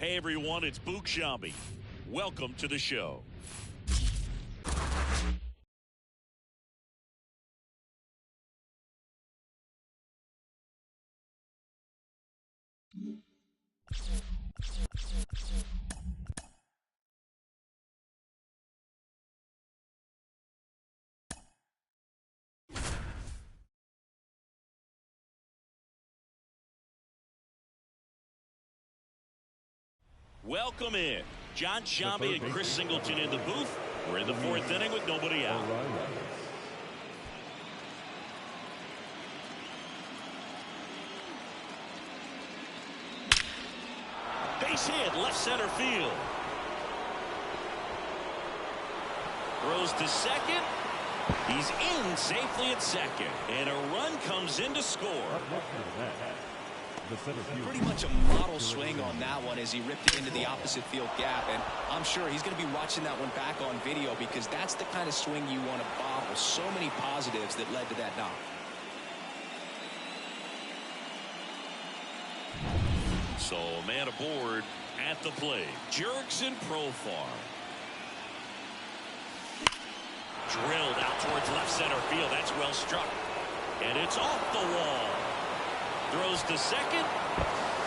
Hey everyone, it's Book Shambi. Welcome to the show. Welcome in. John Shambi and Chris Singleton in the booth. We're in the fourth inning with nobody out. Base hit, left center field. Throws to second. He's in safely at second. And a run comes in to score. Pretty much a model swing on that one as he ripped it into the opposite field gap, and I'm sure he's going to be watching that one back on video because that's the kind of swing you want to bottle. So many positives that led to that knock. So man aboard at the plate. Jurickson Profar. Drilled out towards left center field. That's well struck. And it's off the wall. Throws to second,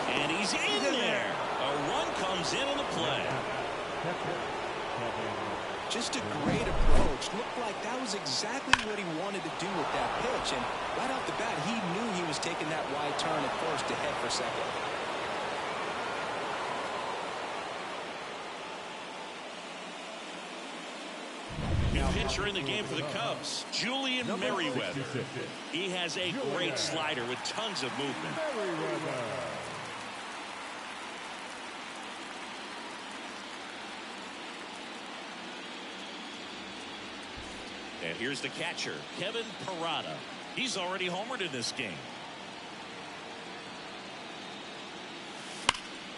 and he's in there. A run comes in on the play. Just a great approach. Looked like that was exactly what he wanted to do with that pitch. And right off the bat, he knew he was taking that wide turn at first to head for second. Pitcher in the game for the Cubs, Julian Merriweather. He has a great slider with tons of movement. And here's the catcher, Kevin Parada. He's already homered in this game.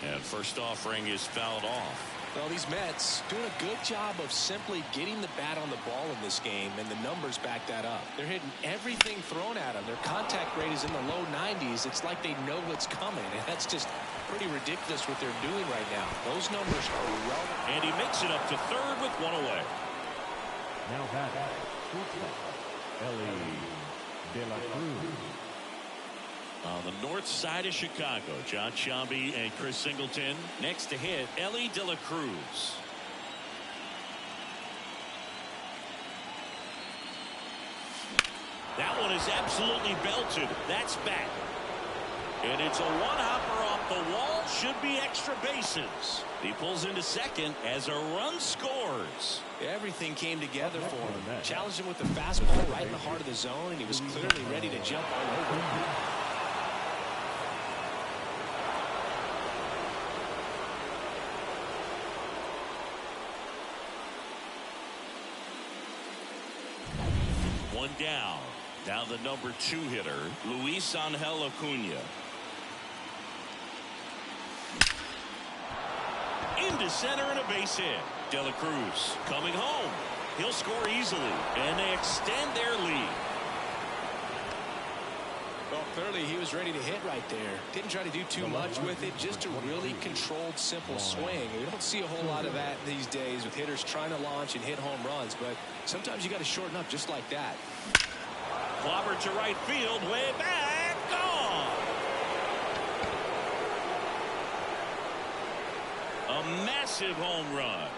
And first offering is fouled off. Well, these Mets doing a good job of simply getting the bat on the ball in this game, and the numbers back that up. They're hitting everything thrown at them. Their contact rate is in the low 90s. It's like they know what's coming, and that's just pretty ridiculous what they're doing right now. Those numbers are relevant. And he makes it up to third with one away. Now back, Ellie De La Cruz. On the north side of Chicago, John Shambi and Chris Singleton. Next to hit, Ellie De La Cruz. That one is absolutely belted. That's back. And it's a one-hopper off the wall. Should be extra bases. He pulls into second as a run scores. Everything came together for him. Challenged him with the fastball right in the heart of the zone, and he was clearly ready to jump all over it. One down. Now the number 2 hitter, Luis Angel Acuna. Into center and a base hit. De La Cruz coming home. He'll score easily, and they extend their lead. Well, clearly he was ready to hit right there. Didn't try to do too much with it. Just a really controlled, simple swing. We don't see a whole lot of that these days with hitters trying to launch and hit home runs, but sometimes you got to shorten up just like that. Clobber to right field, way back, gone. A massive home run.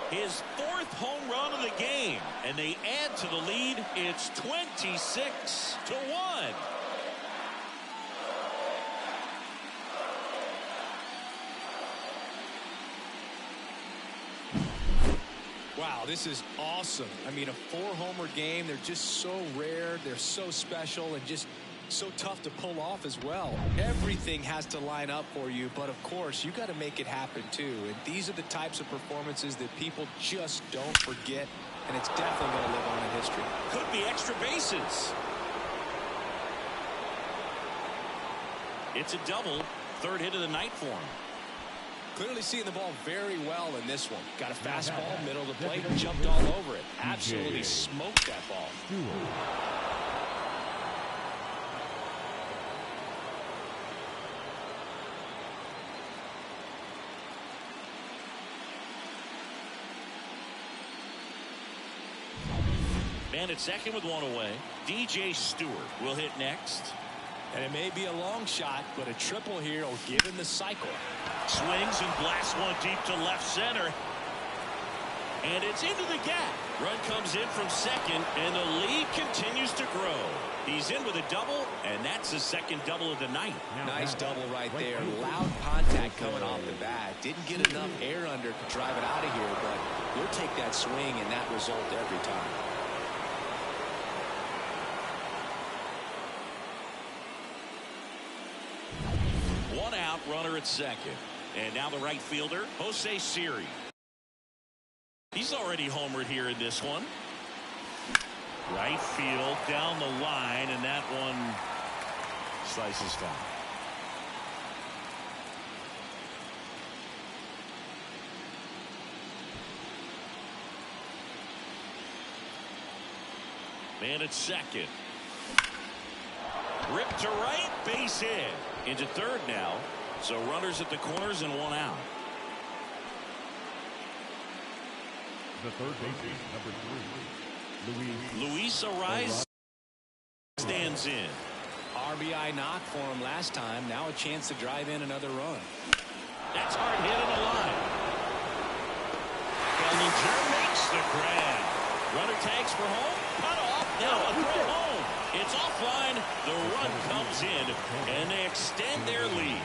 His 4th home run of the game, and they add to the lead. It's 26-1. Wow, this is awesome. I mean, a 4-homer game. They're just so rare. They're so special and just so tough to pull off as well. Everything has to line up for you, but of course, you got to make it happen too. And these are the types of performances that people just don't forget, and it's definitely going to live on in history. Could be extra bases. It's a double. 3rd hit of the night for him. Clearly seeing the ball very well in this one. Got a fastball, middle of the plate, jumped all over it. Absolutely smoked that ball. And it's second with one away. DJ Stewart will hit next. And it may be a long shot, but a triple here will give him the cycle. Swings and blasts one deep to left center. And it's into the gap. Run comes in from second, and the lead continues to grow. He's in with a double, and that's his second double of the night. Nice double right there. Loud contact coming off the bat. Didn't get enough air under to drive it out of here, but we'll take that swing and that result every time. One out, runner at second. And now the right fielder, Jose Siri. He's already homered here in this one. Right field down the line, and that one slices foul. Man at second. Ripped to right, base hit. Into third now. So runners at the corners and one out. The third baseman, number 3, Luis Ariz stands in. RBI knock for him last time. Now a chance to drive in another run. That's hard hit on the line. Bellinger makes the grab. Runner tags for home. Cut off. Now a throw home. It's offline. The run comes in, and they extend their lead.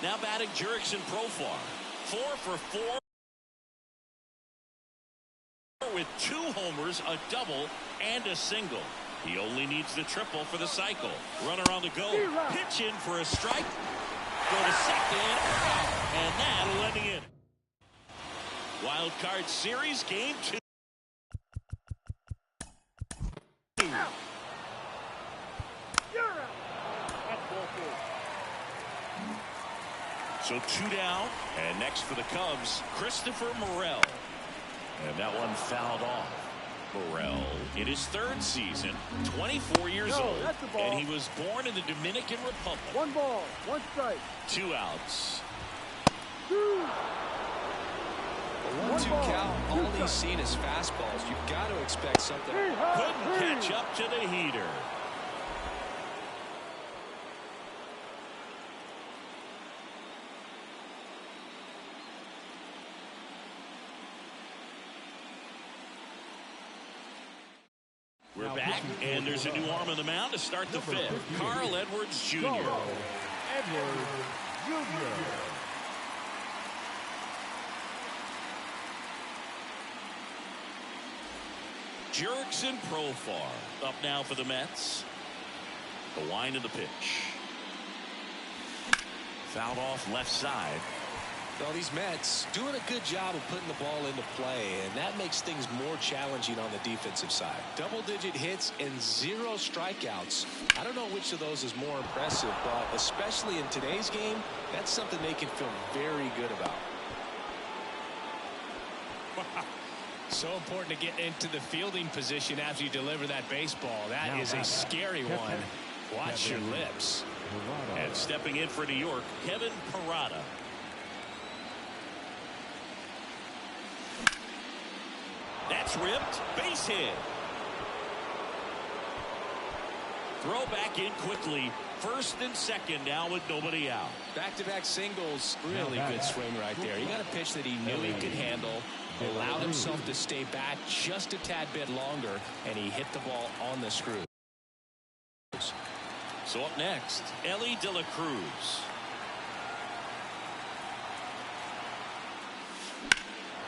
Now batting Jurickson Profar. 4 for 4 with 2 homers, a double, and a single. He only needs the triple for the cycle. Runner on the go. Pitch in for a strike. Go to second. And that'll end the inning. Wild card series, game 2. So 2 down, and next for the Cubs, Christopher Morel. And that one fouled off. Morel in his 3rd season, 24 years old, and he was born in the Dominican Republic. 1 ball, 1 strike. 2 outs. 1-2 count. All he's seen is fastballs. You've got to expect something. Couldn't catch up to the heater. We're back, and there's a new arm on the mound to start the 5th. Carl Edwards Jr. Edwards Jr. Jurickson Profar up now for the Mets. The wind of the pitch. Fouled off left side. Well, these Mets doing a good job of putting the ball into play, and that makes things more challenging on the defensive side. Double-digit hits and 0 strikeouts. I don't know which of those is more impressive, but especially in today's game, that's something they can feel very good about. So important to get into the fielding position after you deliver that baseball. That is a scary one. Watch your lips. And stepping in for New York, Kevin Parada. That's ripped. Base hit. Throw back in quickly. 1st and 2nd now with nobody out. Back-to-back singles. Really good swing right there. He got a pitch that he knew he could handle. Allowed himself to stay back just a tad bit longer, and he hit the ball on the screw. So up next, Ellie De La Cruz.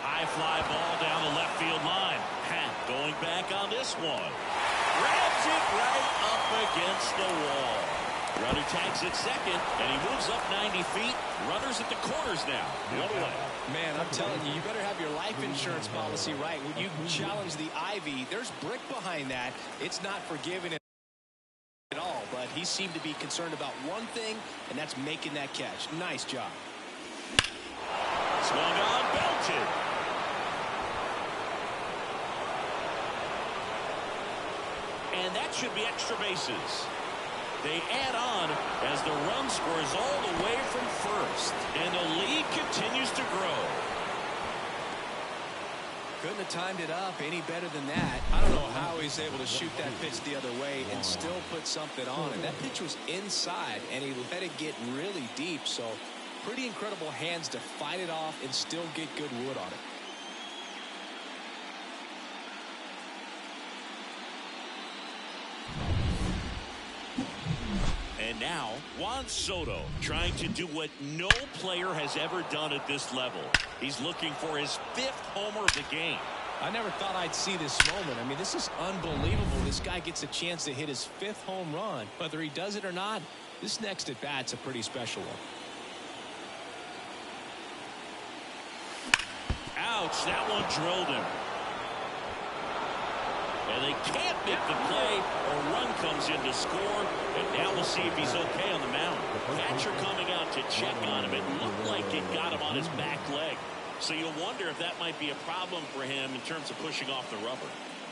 High fly ball down the left field line. Pat going back on this one. Grabs it right up against the wall. Runner tags at second, and he moves up 90 feet. Runners at the corners now. 1 away. Man, I'm telling you, you better have your life insurance policy right. When you challenge the Ivy, there's brick behind that. It's not forgiving at all, but he seemed to be concerned about one thing, and that's making that catch. Nice job. Swung on, belted. And that should be extra bases. They add on as the run scores all the way from 1st. And the lead continues to grow. have timed it up any better than that. I don't know how he's able to shoot that pitch the other way and still put something on it. That pitch was inside, and he let it get really deep. So pretty incredible hands to fight it off and still get good wood on it. And now, Juan Soto trying to do what no player has ever done at this level. He's looking for his 5th homer of the game. I never thought I'd see this moment. I mean, this is unbelievable. This guy gets a chance to hit his 5th home run. Whether he does it or not, this next at bat's a pretty special one. Ouch, that one drilled him. And they can't make the play. A run comes in to score. And now we'll see if he's okay on the mound. Catcher coming out to check on him. It looked like it got him on his back leg. So you'll wonder if that might be a problem for him in terms of pushing off the rubber.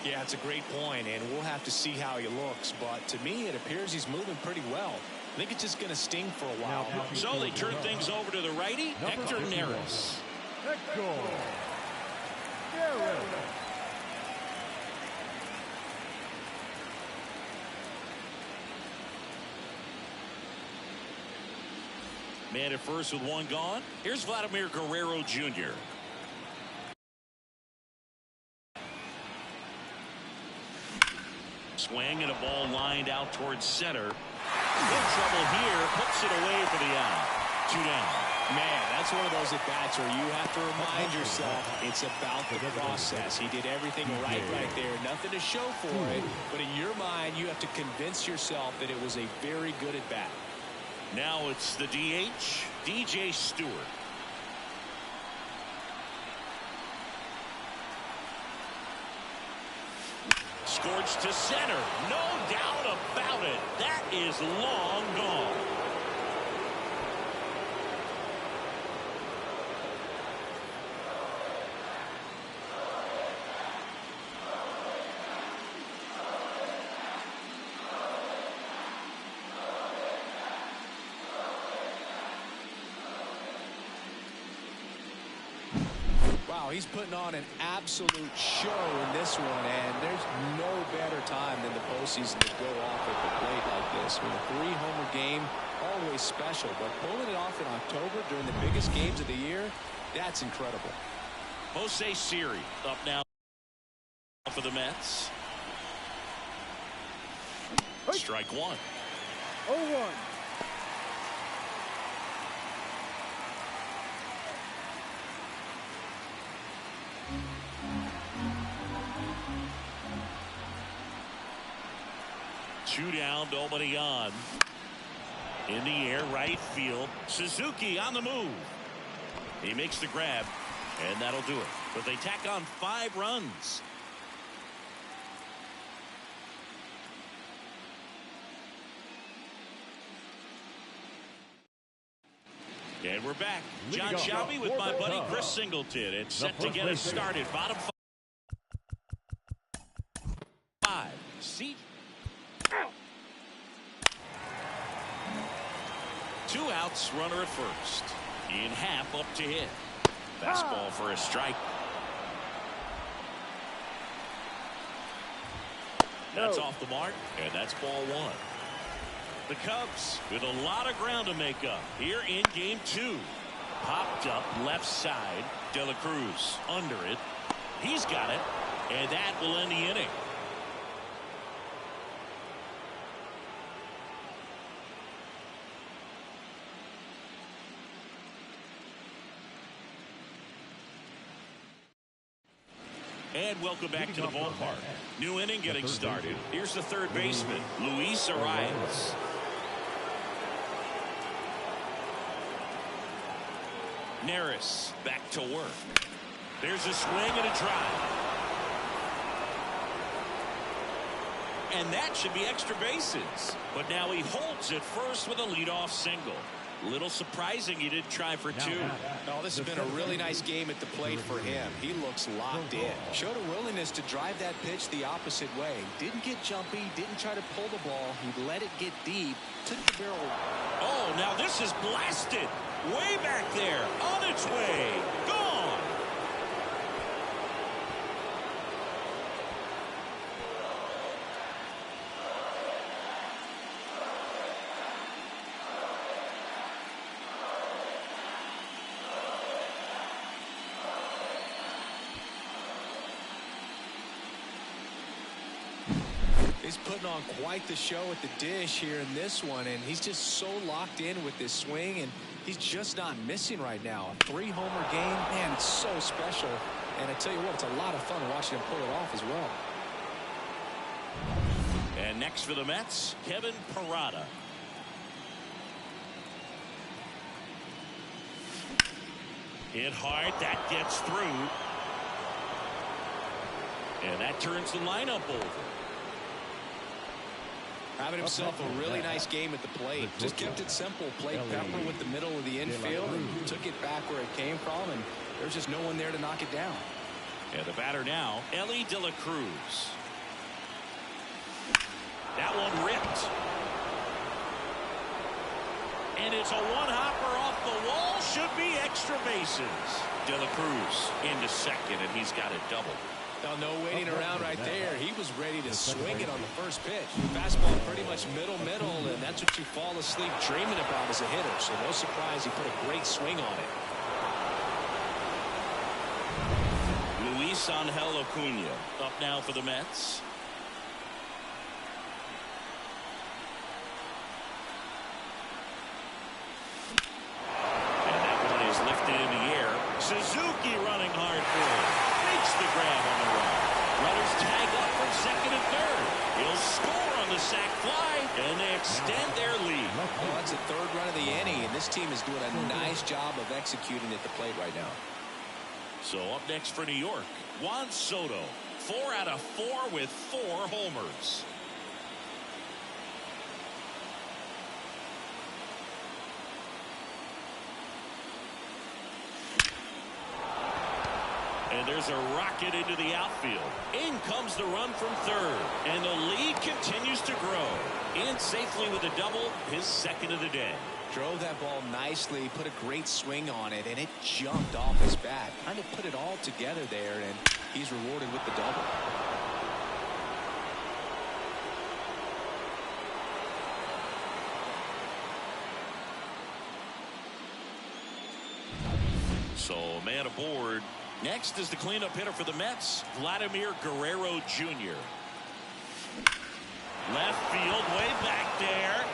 Yeah, it's a great point, and we'll have to see how he looks. But to me, it appears he's moving pretty well. I think it's just going to sting for a while. So they turn things over to the righty, Hector Neris. Hector Neris. Man at first with one gone. Here's Vladimir Guerrero Jr. Swing and a ball lined out towards center. No trouble here. Puts it away for the out. 2 down. Man, that's one of those at-bats where you have to remind yourself it's about the process. He did everything right there. Nothing to show for it. But in your mind, you have to convince yourself that it was a very good at-bat. Now it's the DH, DJ Stewart. Scorched to center. No doubt about it. That is long gone. Wow, he's putting on an absolute show in this one, and there's no better time than the postseason to go off at the plate like this. I mean, a 3-homer game, always special, but pulling it off in October during the biggest games of the year, that's incredible. Jose Siri up now for the Mets. Strike one. 0-1. Two down, nobody on. In the air, right field. Suzuki on the move. He makes the grab, and that'll do it. But they tack on 5 runs. And we're back. John Shelby with my buddy Chris Singleton. It's set to get us started. Bottom 5. See. 2 outs, runner at first. In half, up to hit. Fastball for a strike. That's off the mark, and that's ball 1. The Cubs with a lot of ground to make up here in game 2. Popped up left side. De La Cruz under it. He's got it, and that will end the inning. And welcome back to the ballpark. New inning getting started. Here's the third baseman, Luis Arias. Neris back to work. There's a swing and a drive. And that should be extra bases. But now he holds it first with a leadoff single. Little surprising he didn't try for 2. Oh, this has been a really nice game at the plate for him. He looks locked in. Showed a willingness to drive that pitch the opposite way. Didn't get jumpy, didn't try to pull the ball. He let it get deep, took the barrel. Oh, now this is blasted. Way back there, on its way, gone. he's putting on quite the show at the dish here in this one, and he's just so locked in with this swing, and he's just not missing right now. A 3-homer game, man, it's so special. And I tell you what, it's a lot of fun watching him pull it off as well. And next for the Mets, Kevin Parada. Hit hard, that gets through. And that turns the lineup over. Having himself a really nice game at the plate. Just kept it simple. Played pepper with the middle of the infield and took it back where it came from, and there's just no one there to knock it down. And the batter now, Ellie De La Cruz. That one ripped. And it's a one-hopper off the wall. Should be extra bases. De La Cruz into second, and he's got a double. Now, no waiting around right there. He was ready to swing it on the first pitch. Fastball pretty much middle, and that's what you fall asleep dreaming about as a hitter. So no surprise he put a great swing on it. Luis Angel Acuna up now for the Mets. And that one is lifted in the air. Suzuki running hard for it. Makes the grab on the run. Runners tag up from second and third. He'll score on the sac fly, and they extend their lead. Well, that's the third run of the inning, and this team is doing a nice job of executing at the plate right now. So up next for New York, Juan Soto. 4 out of 4 with 4 homers. And there's a rocket into the outfield. In comes the run from third. And the lead continues to grow. In safely with a double, his second of the day. Drove that ball nicely, put a great swing on it, and it jumped off his bat. Kind of put it all together there, and he's rewarded with the double. So, man aboard. Next is the cleanup hitter for the Mets, Vladimir Guerrero Jr. Left field, way back there.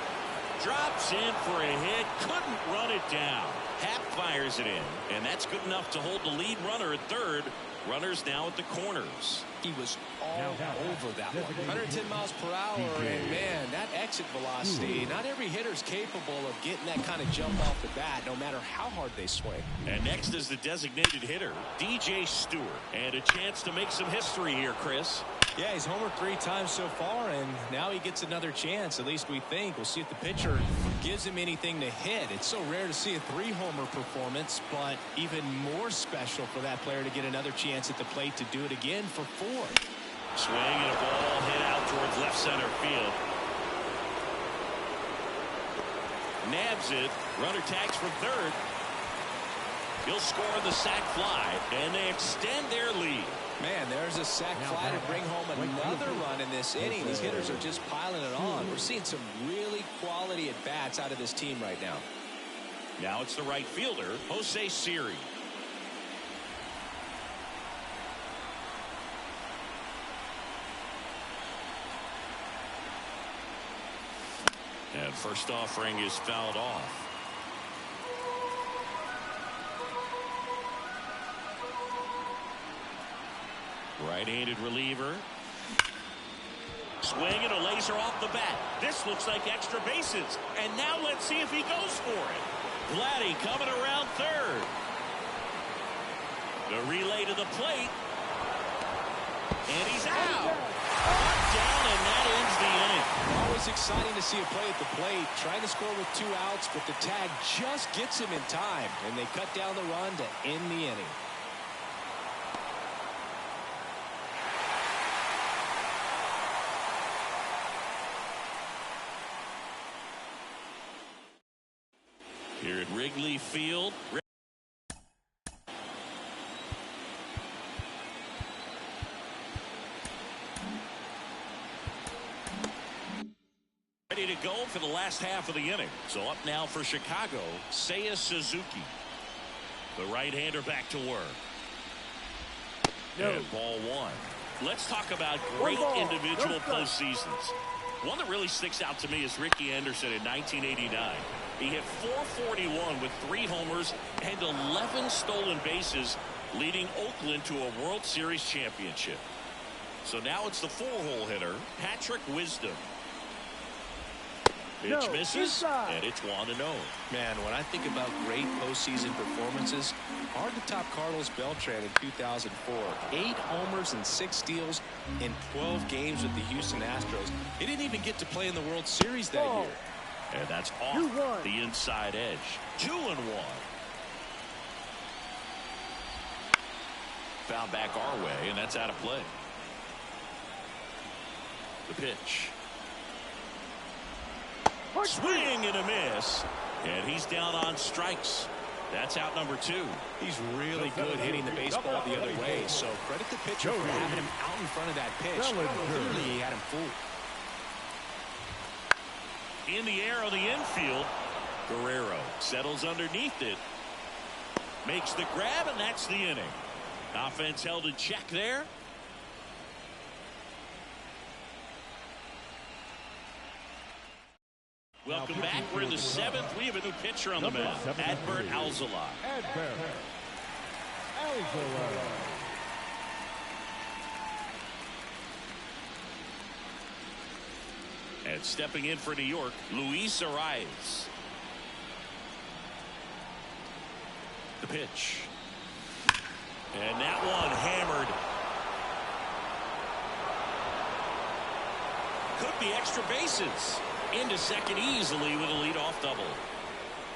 Drops in for a hit. Couldn't run it down. Happ fires it in. And that's good enough to hold the lead runner at third. Runners now at the corners. He was all over that one. 110 miles per hour, and man, that exit velocity, not every hitter's capable of getting that kind of jump off the bat, no matter how hard they swing. And next is the designated hitter, DJ Stewart. And a chance to make some history here, Chris. Yeah, he's homered 3 times so far, and now he gets another chance, at least we think. We'll see if the pitcher gives him anything to hit. It's so rare to see a 3-homer performance, but even more special for that player to get another chance at the plate to do it again for 4. Swing and a ball hit out towards left center field. Nabs it. Runner tags from third. He'll score the sac fly, and they extend their lead. Man, there's a sac fly to bring home another run in this inning. These hitters are just piling it on. We're seeing some really quality at-bats out of this team right now. Now it's the right fielder, Jose Siri. And first offering is fouled off. Right-handed reliever. Swing and a laser off the bat. This looks like extra bases. And now let's see if he goes for it. Vladdy coming around third. The relay to the plate. And he's out. Down, and that ends the inning. Always exciting to see a play at the plate. Trying to score with 2 outs, but the tag just gets him in time. And they cut down the run to end the inning. Here at Wrigley Field. Ready to go for the last half of the inning. So up now for Chicago, Seiya Suzuki. The right-hander back to work. And ball 1. Let's talk about great individual postseasons. One that really sticks out to me is Ricky Anderson in 1989. He hit .441 with 3 homers and 11 stolen bases, leading Oakland to a World Series championship. So now it's the 4-hole hitter, Patrick Wisdom. Pitch misses, and it's 1-0. Man, when I think about great postseason performances, hard to top Carlos Beltran in 2004. 8 homers and 6 steals in 12 games with the Houston Astros. He didn't even get to play in the World Series that year. And that's off the inside edge. 2-1. Foul back our way, and that's out of play. The pitch. Swing and a miss. And he's down on strikes. That's out number 2. He's really good hitting the baseball the other way. So credit the pitcher for having him out in front of that pitch. Clearly he had him fooled. In the air on the infield. Guerrero settles underneath it. Makes the grab, and that's the inning. Offense held in check there. Welcome back. We're in the 7th. We have a new pitcher on the mound. Adbert Alzolay. And stepping in for New York, Luis Arias. The pitch. And that one hammered. Could be extra bases. Into second easily with a leadoff double.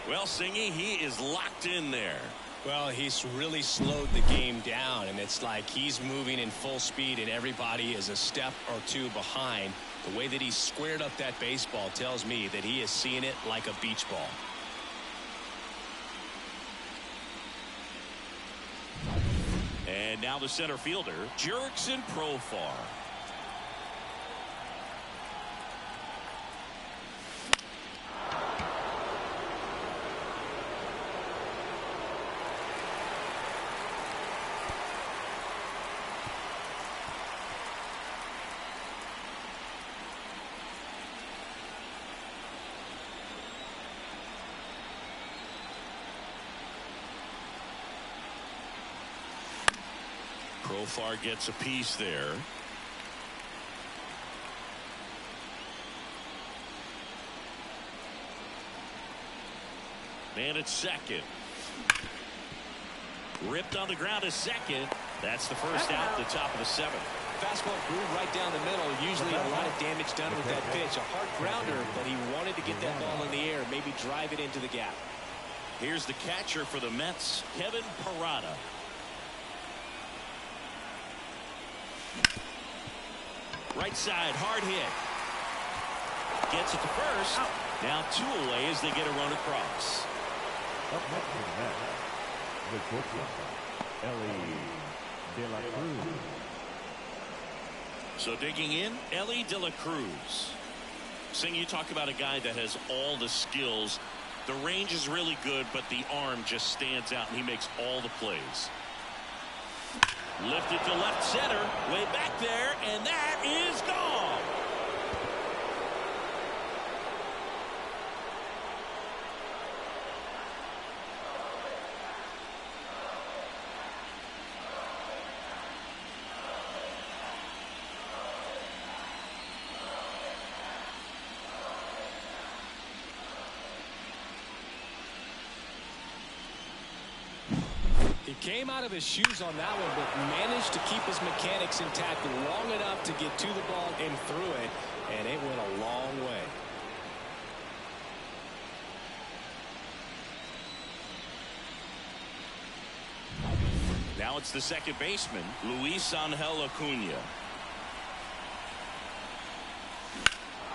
Well, Singy, he is locked in there. Well, he's really slowed the game down, and it's like he's moving in full speed and everybody is a step or 2 behind. The way that he squared up that baseball tells me that he is seeing it like a beach ball. And now the center fielder, Jurickson Profar. Profar gets a piece there. Man at second. Ripped on the ground at second. That's the first out, the top of the 7th. Fastball groove right down the middle. Usually a lot of damage done with that pitch. A hard grounder, but he wanted to get that ball in the air, maybe drive it into the gap. Here's the catcher for the Mets, Kevin Parada. Right side, hard hit. Gets it to first. Now 2 away as they get a run across. Up next to the net, the shortstop, Ellie De La Cruz. So digging in, Ellie De La Cruz. Sing, you talk about a guy that has all the skills. The range is really good, but the arm just stands out, and he makes all the plays. Lifted to left center, way back there, and that is gone. He came out of his shoes on that one, but managed to keep his mechanics intact long enough to get to the ball and through it, and it went a long way. Now it's the second baseman, Luis Angel Acuna.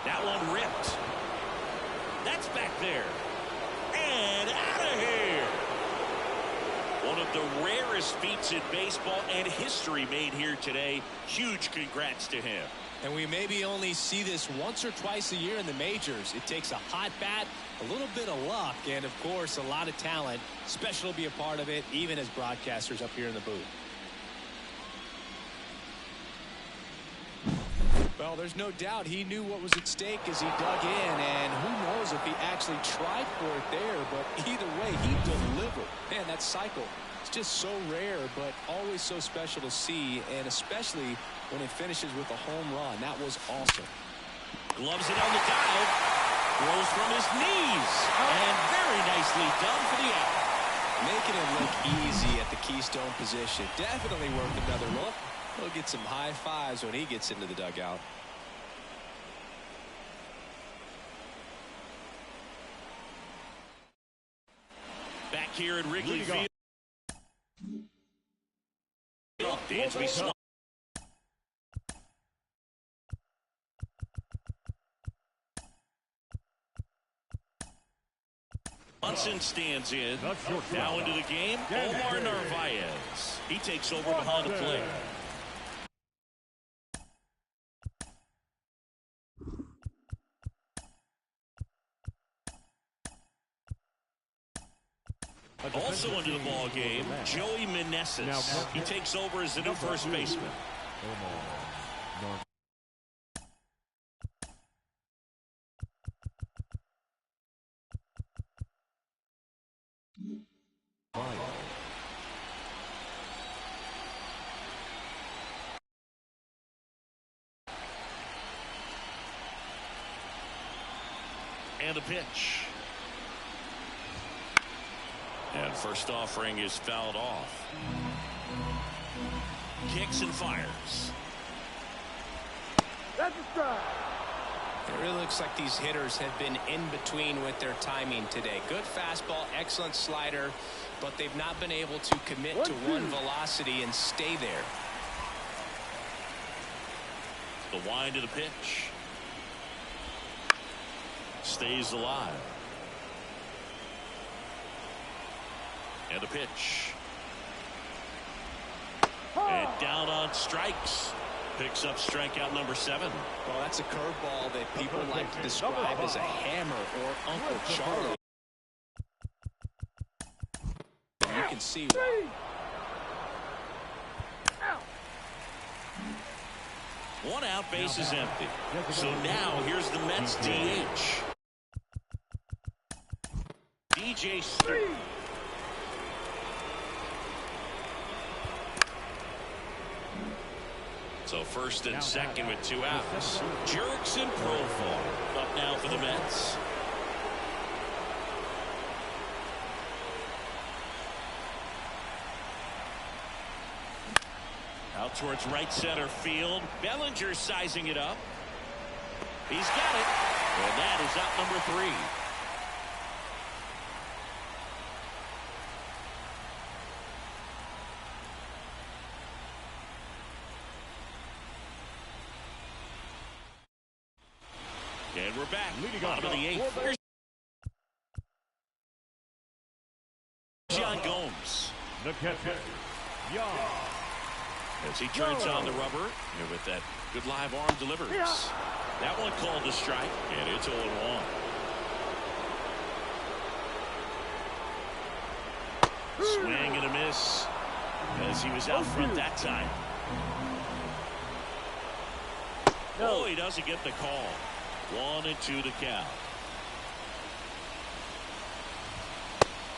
That one ripped. That's back there. And out of here. One of the rarest feats in baseball and history made here today. Huge congrats to him. And we maybe only see this once or twice a year in the majors. It takes a hot bat, a little bit of luck, and of course a lot of talent. Special to be a part of it, even as broadcasters up here in the booth. Well, there's no doubt he knew what was at stake as he dug in, and who knows if he actually tried for it there, but either way, he delivered. Man, that cycle, it's just so rare, but always so special to see, and especially when it finishes with a home run. That was awesome. Gloves it on the dive, throws from his knees, and very nicely done for the out. Making it look easy at the keystone position. Definitely worth another look. He'll get some high fives when he gets into the dugout. Back here at Wrigley Field. Dansby slide. Munson stands in. Now into the game, Omar Narvaez. He takes over behind the plate. Also into the ball game, Joey Meneses. He takes over as the new first baseman. And the pitch. And first offering is fouled off. Kicks and fires. That's a strike. It really looks like these hitters have been in between with their timing today. Good fastball, excellent slider, but they've not been able to commit to one velocity and stay there. The wind of the pitch. Stays alive. And a pitch. And down on strikes. Picks up strikeout number 7. Well, that's a curveball that people like to describe as a hammer or Uncle Charlie. You can see why. One out, base is empty. So now here's the Mets DH. DJ Stewart. So first and second with 2 outs. Jerks and Profar up now for the Mets. Out towards right center field. Bellinger sizing it up. He's got it. And that is out number 3. And we're back. Bottom of the 8th. John Gomes. The catcher, Young. As he turns on the rubber, and with that good live arm delivers. That one called a strike, and it's 0-1. Swing and a miss, as he was out front that time. Oh, he doesn't get the call. 1-2 to count.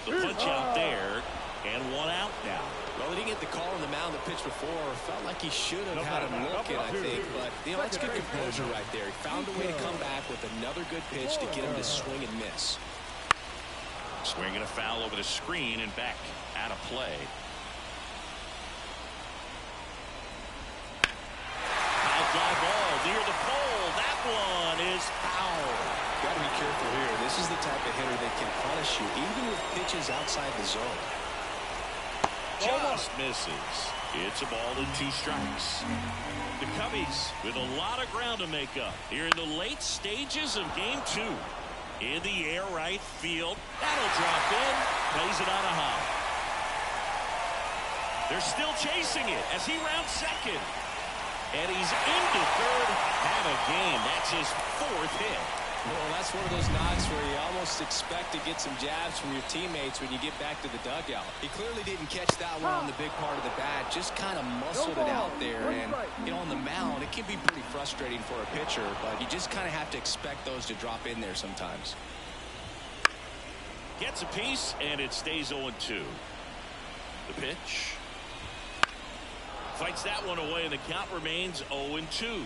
The punch out there, and 1 out now. Well, he didn't get the call on the mound the pitch before. Felt like he should have had him looking, I think. But, you know, that's good composure right there. He found a way to come back with another good pitch to get him to swing and miss. Swing and a foul over the screen and back out of play. High fly ball near the pole. That one is foul. Got to be careful here. This is the type of hitter that can punish you even with pitches outside the zone. Just misses. It's a ball and 2 strikes. The Cubbies with a lot of ground to make up here in the late stages of game 2. In the air right field. That'll drop in. Plays it on a hop. They're still chasing it as he rounds second. And he's into third. Have a game. That's his 4th hit. Well, that's one of those knocks where you almost expect to get some jabs from your teammates when you get back to the dugout. He clearly didn't catch that one on the big part of the bat, just kind of muscled it out there. And, you know, on the mound, it can be pretty frustrating for a pitcher, but you just kind of have to expect those to drop in there sometimes. Gets a piece, and it stays 0-2. The pitch. Fights that one away, and the count remains 0-2.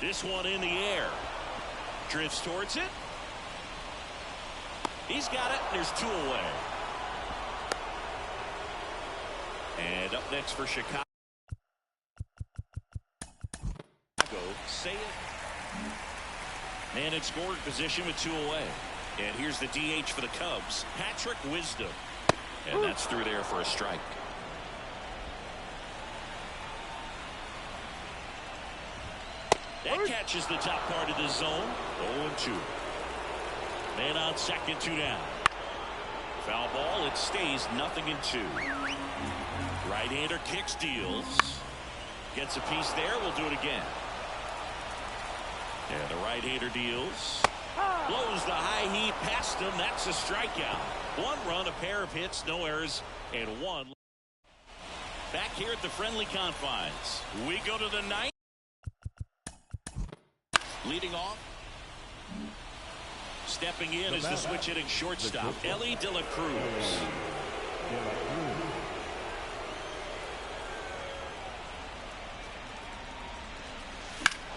This one in the air. Drifts towards it. He's got it. There's 2 away. And up next for Chicago. Say it. Man in scoring position with 2 away. And here's the DH for the Cubs, Patrick Wisdom. And that's through there for a strike. That catches the top part of the zone. 0-2. Man on second, 2 down. Foul ball. It stays 0-2. Right-hander kicks, deals. Gets a piece there. We'll do it again. And the right-hander deals. Blows the high heat past him. That's a strikeout. 1 run, a pair of hits, no errors, and 1. Back here at the friendly confines. We go to the 9th. Leading off. Stepping in is the switch hitting shortstop, Ellie De La Cruz.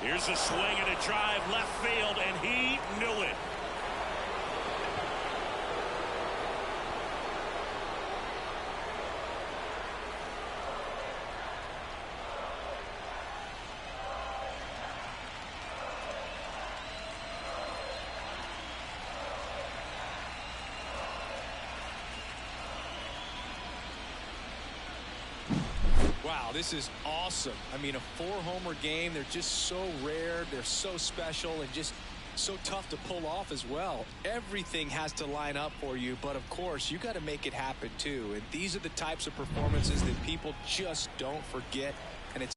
Here's a swing and a drive left field, and he knew it. Wow, this is awesome. I mean, a 4-homer game. They're just so rare. They're so special and just so tough to pull off as well. Everything has to line up for you, but of course, you got to make it happen too. And these are the types of performances that people just don't forget, and it's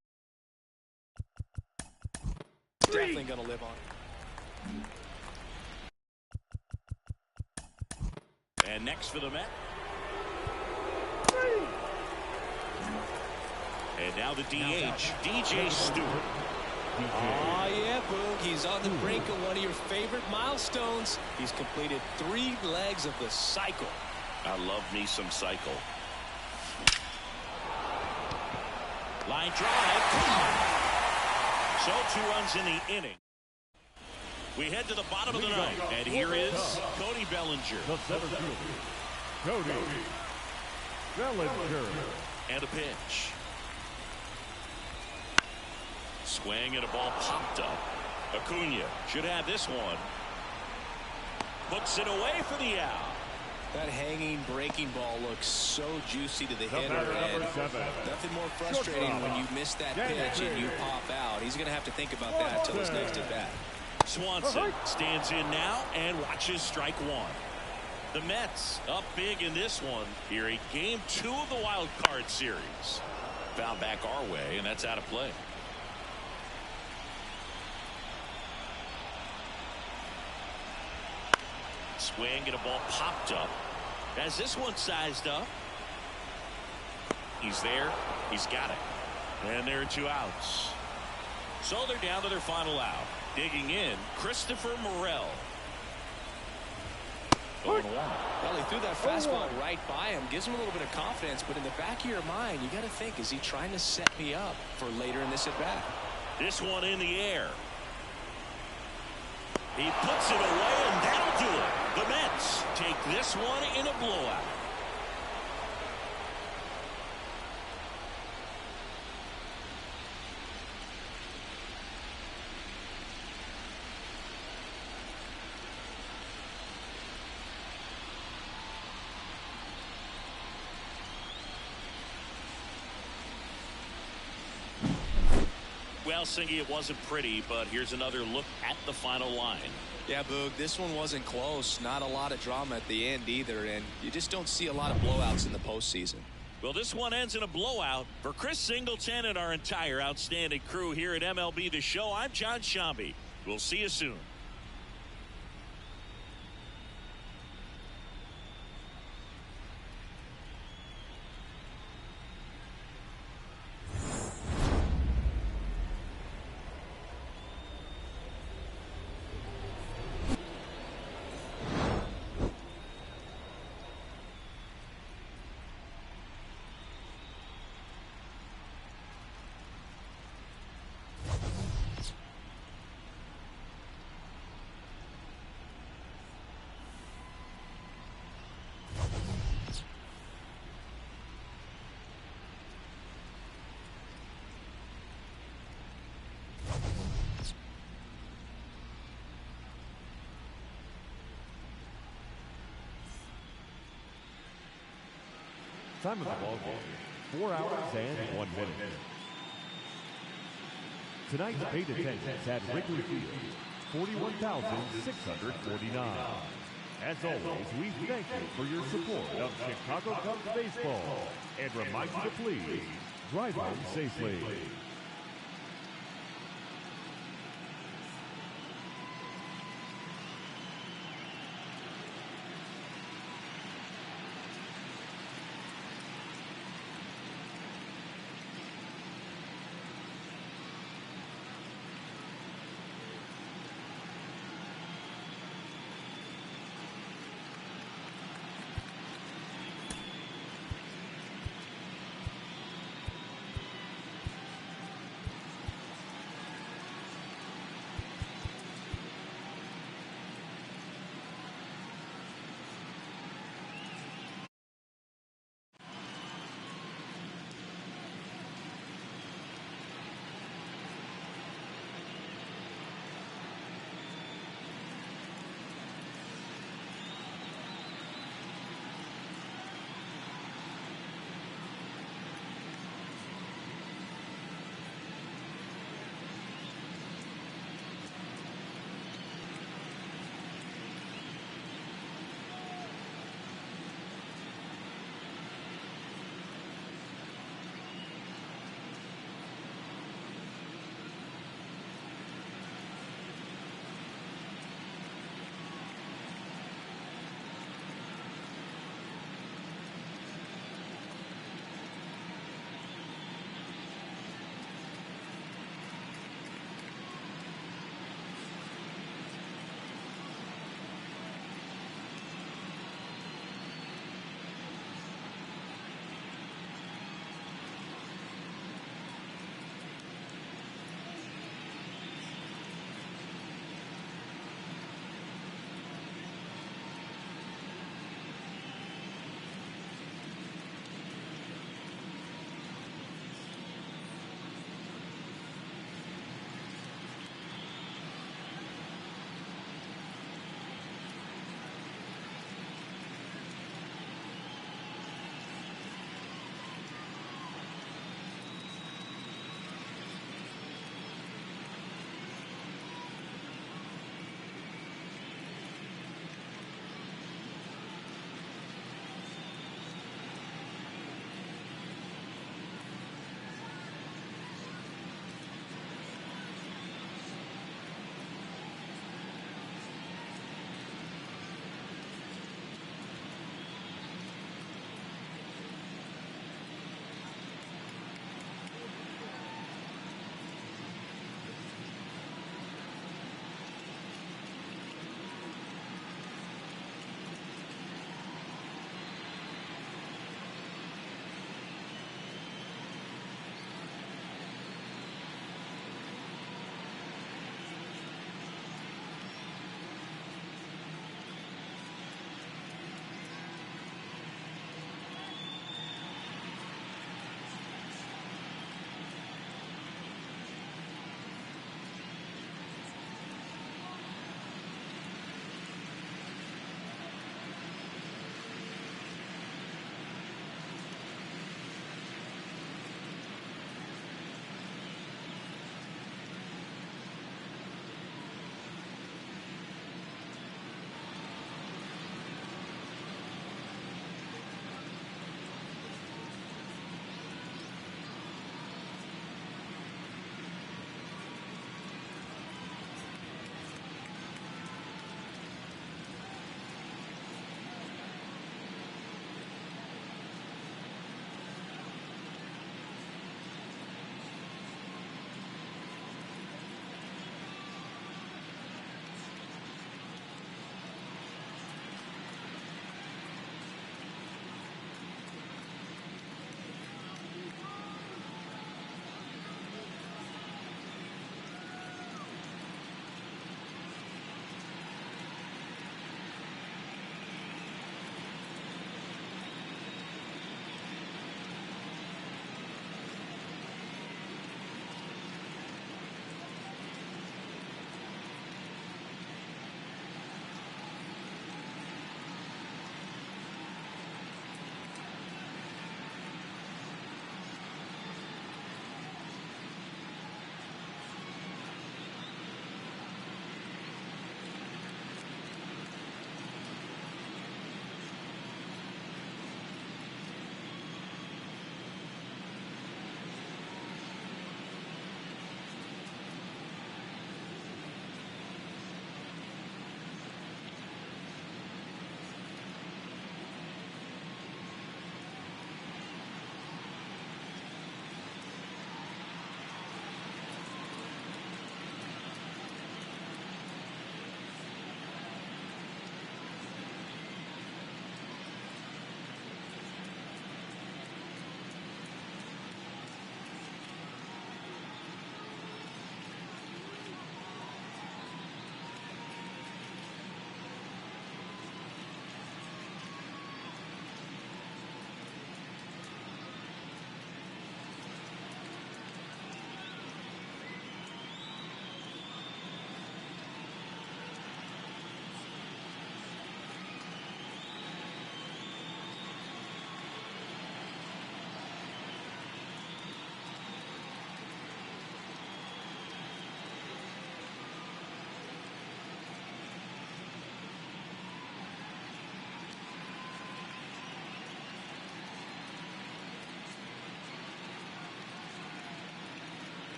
definitely going to live on. And next for the Mets. And now the DH, DJ Stewart. Oh, yeah, Boog. He's on the brink of one of your favorite milestones. He's completed 3 legs of the cycle. I love me some cycle. Line drive. So 2 runs in the inning. We head to the bottom of the 9th. And here is Cody Bellinger. The center fielder, Cody Bellinger. And a pitch. Swing and a ball popped up. Acuna should have this one. Puts it away for the out. That hanging breaking ball looks so juicy to the hitter. And nothing more frustrating when you miss that pitch and you pop out. He's going to have to think about that until his next at bat. Swanson stands in now and watches strike 1. The Mets up big in this one here in game 2 of the wild card series. Found back our way, and that's out of play. Swing and a ball popped up. Has this one sized up. He's there. He's got it. And there are 2 outs. So they're down to their final out. Digging in, Christopher Morel. 0-1. Well, he threw that fastball right by him. Gives him a little bit of confidence, but in the back of your mind, you got to think, is he trying to set me up for later in this at-bat? This one in the air. He puts it away, and that'll do it. The Mets take this one in a blowout. Well, Singy, it wasn't pretty, but here's another look at the final line. Yeah, Boog, this one wasn't close. Not a lot of drama at the end either, and you just don't see a lot of blowouts in the postseason. Well, this one ends in a blowout. For Chris Singleton and our entire outstanding crew here at MLB The Show, I'm John Shambi. We'll see you soon. Time of the ball game, 4 hours and 1 minute. Tonight's paid attendance at Wrigley Field, 41,649. As always, we thank you for your support of Chicago Cubs baseball and remind you to please drive home safely.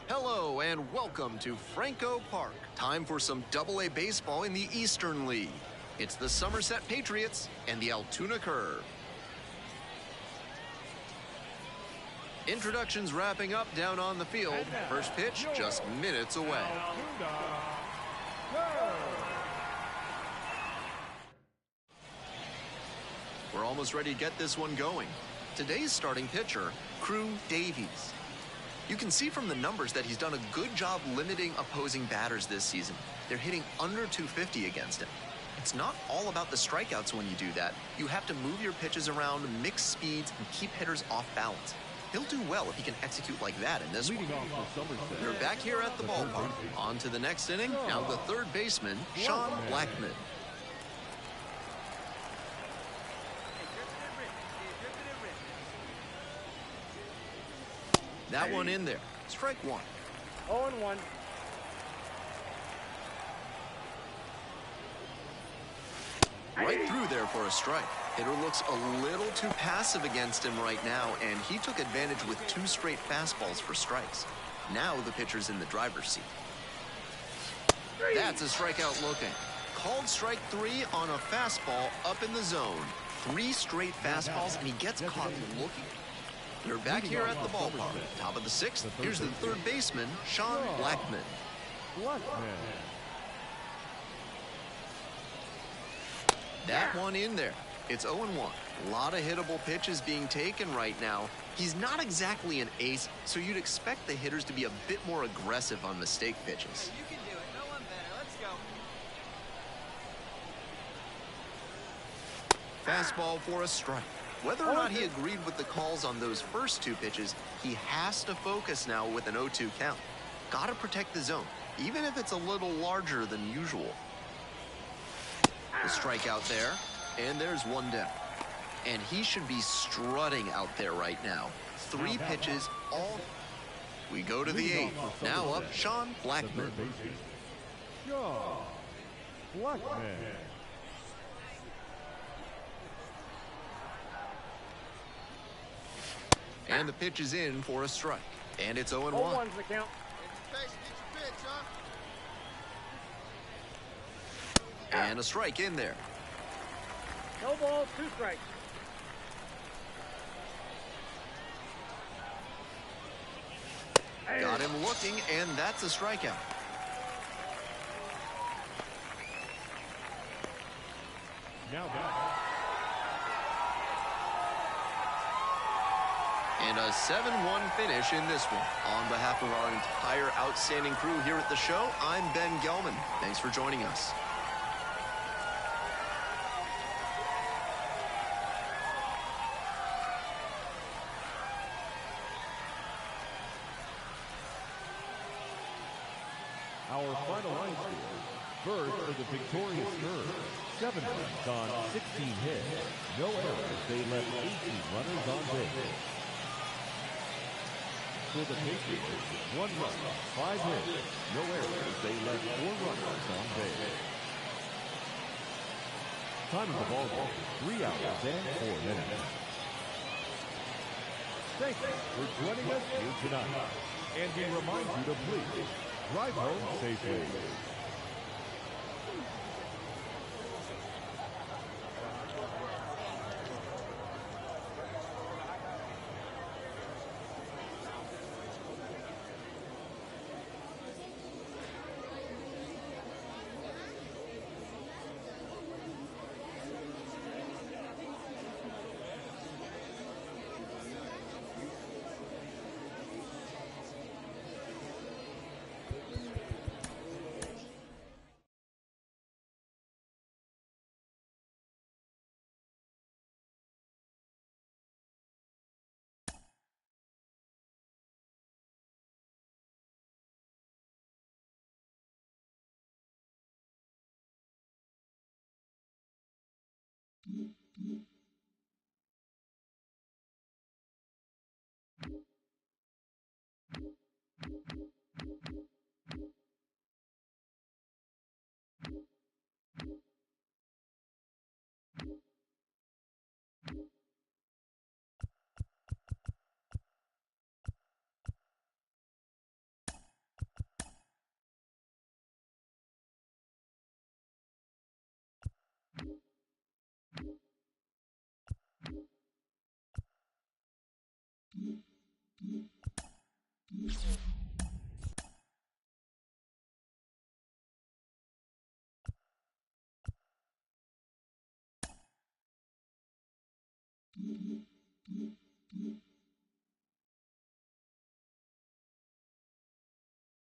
Hello and welcome to Franco Park. Time for some AA baseball in the Eastern League. It's the Somerset Patriots and the Altoona Curve. Introductions wrapping up down on the field. First pitch just minutes away. We're almost ready to get this one going. Today's starting pitcher, Crew Davies. You can see from the numbers that he's done a good job limiting opposing batters this season. They're hitting under 250 against him. It's not all about the strikeouts when you do that. You have to move your pitches around, mix speeds, and keep hitters off balance. He'll do well if he can execute like that in this one. We're back here at the ballpark. On to the next inning. Now the third baseman, Sean Blackman. That one in there. Strike one. 0-1. Right through there for a strike. Hitter looks a little too passive against him right now, and he took advantage with 2 straight fastballs for strikes. Now the pitcher's in the driver's seat. That's a strikeout looking. Called strike 3 on a fastball up in the zone. 3 straight fastballs, and he gets caught looking. We're back here at the ballpark. Top of the 6th. Here's the third baseman, Sean Blackman. That one in there. It's 0-1. A lot of hittable pitches being taken right now. He's not exactly an ace, so you'd expect the hitters to be a bit more aggressive on mistake pitches. You can do it. No one better. Let's go. Fastball for a strike. Whether or not he agreed with the calls on those first 2 pitches, he has to focus now with an 0-2 count. Gotta protect the zone, even if it's a little larger than usual. The strikeout there, and there's one down. And he should be strutting out there right now. 3 pitches, all. We go to the 8th. Now up, Sean Blackman. Sean Blackman. And the pitch is in for a strike. And it's 0-1. 0-1's the count. And a strike in there. No balls, 2 strikes. Got him looking, and that's a strikeout. Now back. And a 7-1 finish in this one. On behalf of our entire outstanding crew here at the show, I'm Ben Gelman. Thanks for joining us. Our final line score. First for the victorious Birds, 7 runs on 16 hits. No errors. They left 18 runners on base. For the Patriots, 1 run, 5 hits. No errors. They left 4 runners on base. Time of the ball game, 3 hours and 4 minutes. Thank you for joining us here tonight. And we remind you to please drive home safely.